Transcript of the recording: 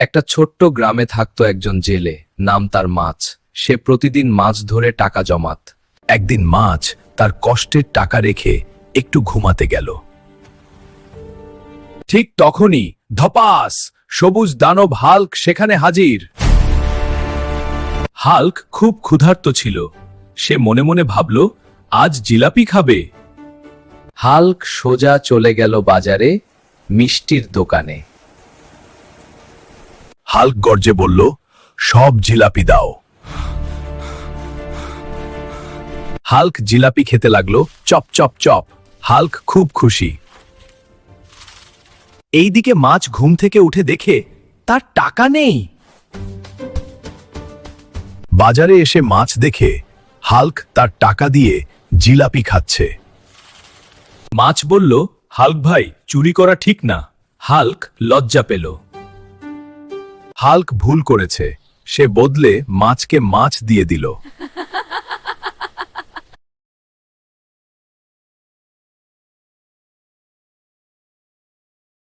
একটা ছোট্ট গ্রামে থাকতো একজন জেলে, নাম তার মাছ। সে প্রতিদিন মাছ ধরে টাকা জমাত। একদিন মাছ তার কষ্টের টাকা রেখে একটু ঘুমাতে গেল। ঠিক তখনই ধপাস সবুজ দানব হাল্ক সেখানে হাজির। হাল্ক খুব ক্ষুধার্ত ছিল। সে মনে মনে ভাবল, আজ জিলাপি খাবে। হাল্ক সোজা চলে গেল বাজারে, মিষ্টির দোকানে। হাল্ক গর্জে বলল, সব জিলাপি দাও। হাল্ক জিলাপি খেতে লাগলো, চপ চপ চপ। হাল্ক খুব খুশি। এইদিকে মাছ ঘুম থেকে উঠে দেখে তার টাকা নেই। বাজারে এসে মাছ দেখে হাল্ক তার টাকা দিয়ে জিলাপি খাচ্ছে। মাছ বলল, হাল্ক ভাই, চুরি করা ঠিক না। হাল্ক লজ্জা পেল। হাল্ক ভুল করেছে। সে বদলে মাছকে মাছ দিয়ে দিল।